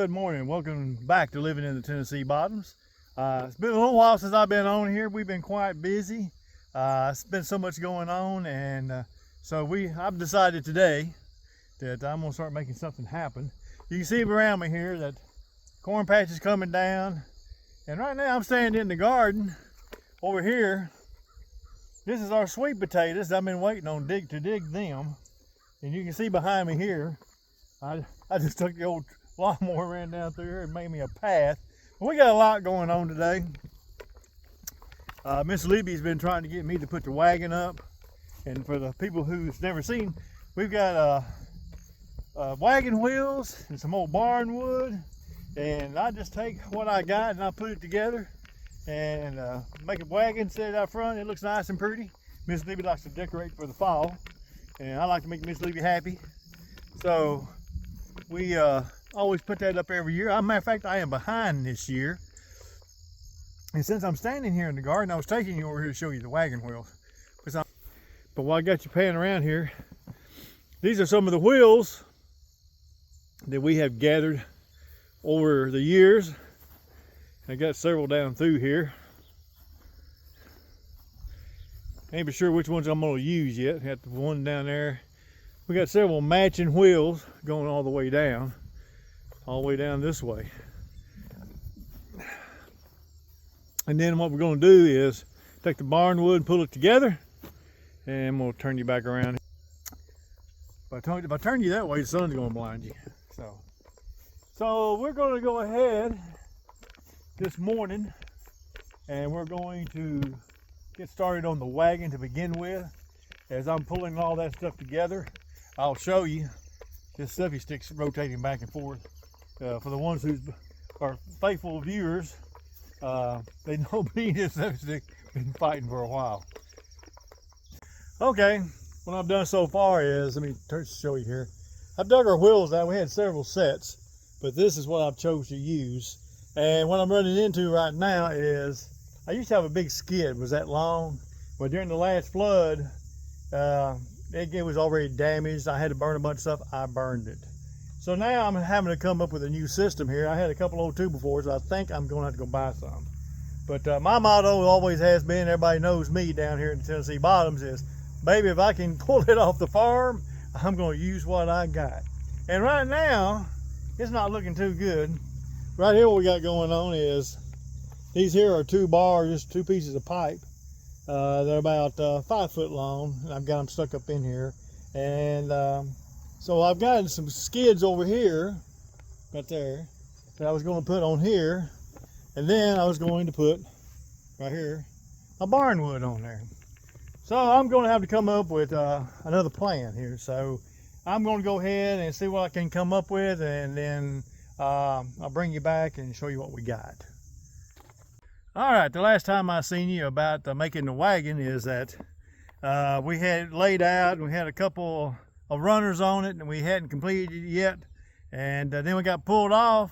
Good morning. Welcome back to Living in the Tennessee Bottoms. It's been a little while since I've been on here. We've been quite busy. It's been so much going on, and I've decided today that I'm gonna start making something happen. You can see around me here that corn patch is coming down, and right now I'm standing in the garden over here. This is our sweet potatoes. I've been waiting on to dig them, and you can see behind me here. I just took the old lawnmower, ran down through here and made me a path. We got a lot going on today. Miss Libby's been trying to get me to put the wagon up, and for the people who's never seen, we've got wagon wheels and some old barn wood, and I just take what I got and I put it together and make a wagon, set it out front. It looks nice and pretty. Miss Libby likes to decorate for the fall, and I like to make Miss Libby happy, so we always put that up every year. As a matter of fact, I am behind this year. And since I'm standing here in the garden, I was taking you over here to show you the wagon wheels. But while I got you panning around here, these are some of the wheels that we have gathered over the years. I got several down through here. Ain't be sure which ones I'm going to use yet. Got the one down there. We got several matching wheels going all the way down this way. And then what we're going to do is take the barn wood and pull it together, and we'll turn you back around. If I turn you that way, the sun's going to blind you. So we're going to go ahead this morning, and we're going to get started on the wagon to begin with. As I'm pulling all that stuff together, I'll show you this suffy stick's rotating back and forth. For the ones who are faithful viewers, they know me and this suffy stick been fighting for a while. Okay, what I've done so far is, let me show you here. I've dug our wheels out. We had several sets, but this is what I've chose to use. And what I'm running into right now is, I used to have a big skid, was that long, but during the last flood, it was already damaged. I had to burn a bunch of stuff. I burned it. So now I'm having to come up with a new system here. I had a couple old 2x4s. I think I'm going to have to go buy some. But my motto always has been, everybody knows me down here in the Tennessee Bottoms, is, baby, if I can pull it off the farm, I'm going to use what I got. And right now, it's not looking too good. Right here, what we got going on is, these here are 2 bars, just 2 pieces of pipe. They're about 5 foot long. I've got them stuck up in here, and so I've got some skids over here, right there, that I was going to put on here, and then I was going to put right here a barn wood on there. So I'm going to have to come up with another plan here. So I'm going to go ahead and see what I can come up with, and then I'll bring you back and show you what we got. All right, the last time I seen you about making the wagon is that we had laid out, and we had a couple of runners on it, and we hadn't completed it yet. And then we got pulled off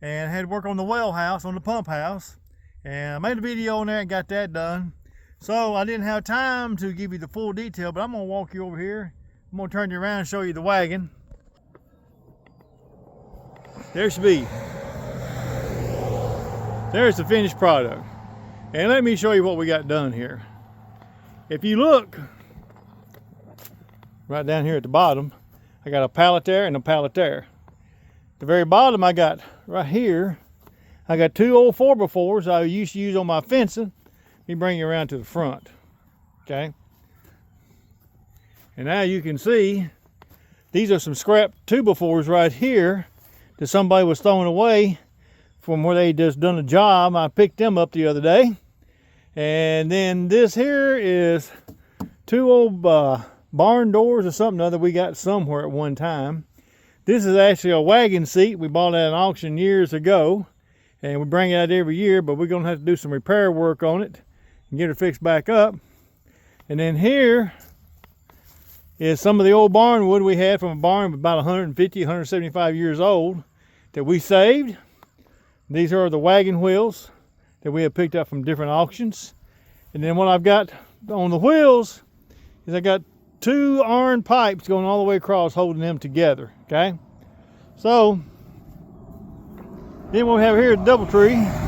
and had to work on the well house, on the pump house. And I made a video on there and got that done. So I didn't have time to give you the full detail, but I'm gonna walk you over here. I'm gonna turn you around and show you the wagon. There she be. There's the finished product. And let me show you what we got done here. If you look right down here at the bottom, I got a pallet there and a pallet there. At the very bottom, I got right here, I got 2 old 4x4s I used to use on my fencing. Let me bring you around to the front. Okay. And now you can see these are some scrap 2x4s right here that somebody was throwing away from where they just done a job. I picked them up the other day. And then this here is 2 old barn doors or something other we got somewhere at one time. This is actually a wagon seat. We bought at an auction years ago, and we bring it out every year, but we're gonna have to do some repair work on it and get it fixed back up. And then here is some of the old barn wood we had from a barn about 150, 175 years old that we saved. These are the wagon wheels that we have picked up from different auctions. And then what I've got on the wheels is I got 2 iron pipes going all the way across, holding them together. Okay, so Then what we have here is DoubleTree.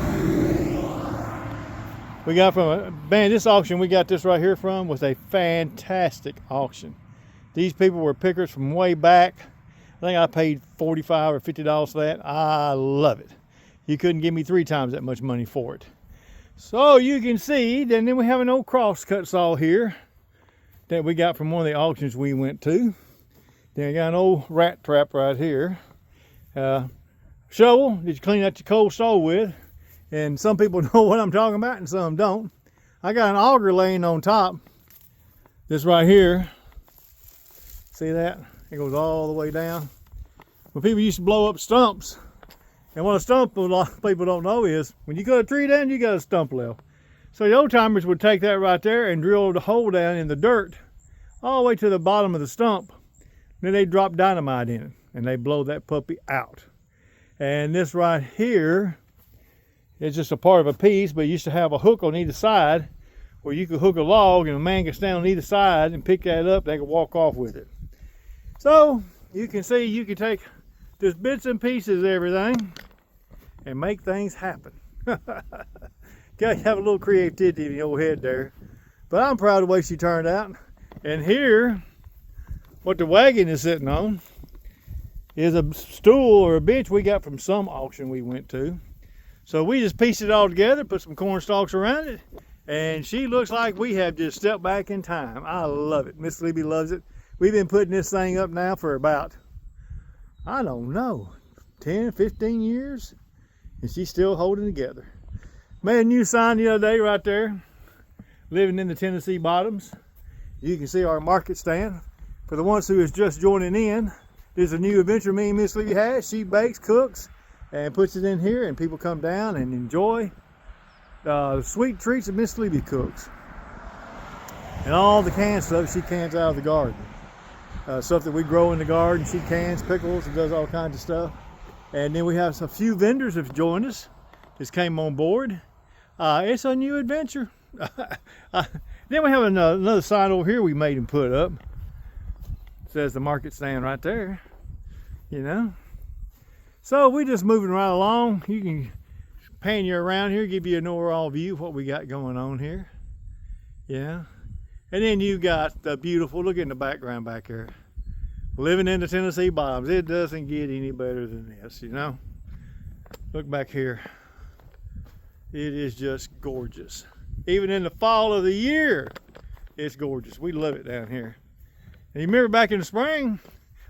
We got from man, this auction we got this right here from was a fantastic auction. These people were pickers from way back. I think I paid $45 or $50 for that. I love it. You couldn't give me 3 times that much money for it. So you can see, then we have an old crosscut saw here that we got from one of the auctions we went to. Then we got an old rat trap right here. Shovel that you clean out your cold stove with. And some people know what I'm talking about and some don't. I got an auger laying on top. This right here. See that? It goes all the way down. Well, people used to blow up stumps. And what a stump, a lot of people don't know is, when you cut a tree down, you got a stump left. So the old timers would take that right there and drill the hole down in the dirt all the way to the bottom of the stump. Then they drop dynamite in it and they blow that puppy out. And this right here is just a part of a piece, but it used to have a hook on either side where you could hook a log and a man could stand on either side and pick that up. They could walk off with it. So you can see you can take just bits and pieces of everything and make things happen. Gotta have a little creativity in your head there. But I'm proud of the way she turned out. And here, what the wagon is sitting on is a stool or a bench we got from some auction we went to. So we just pieced it all together, put some corn stalks around it, and she looks like we have just stepped back in time. I love it. Miss Libby loves it. We've been putting this thing up now for about, I don't know, 10, 15 years, and she's still holding together. Made a new sign the other day right there, living in the Tennessee bottoms. You can see our market stand. For the ones who is just joining in, this is a new adventure me and Miss Libby has. She bakes, cooks, and puts it in here, and people come down and enjoy the sweet treats that Miss Libby cooks. And all the canned stuff she cans out of the garden. Stuff that we grow in the garden. She cans pickles and does all kinds of stuff. And then we have a few vendors that have joined us, just came on board. It's a new adventure. Then we have another sign over here we made and put up. It says the market stand right there, you know. So we just moving right along. You can pan you around here, give you an overall view of what we got going on here. Yeah. And then you got the beautiful, look in the background back there. Living in the Tennessee bottoms. It doesn't get any better than this, you know. Look back here. It is just gorgeous. Even in the fall of the year, it's gorgeous. We love it down here. And you remember back in the spring,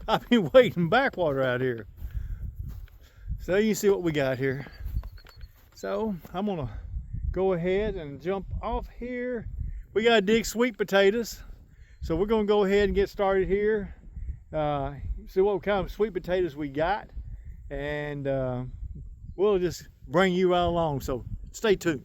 I've been wading backwater out here. So you can see what we got here. So I'm gonna go ahead and jump off here. We gotta dig sweet potatoes. So we're gonna go ahead and get started here. See what kind of sweet potatoes we got. And we'll just bring you right along. So stay tuned.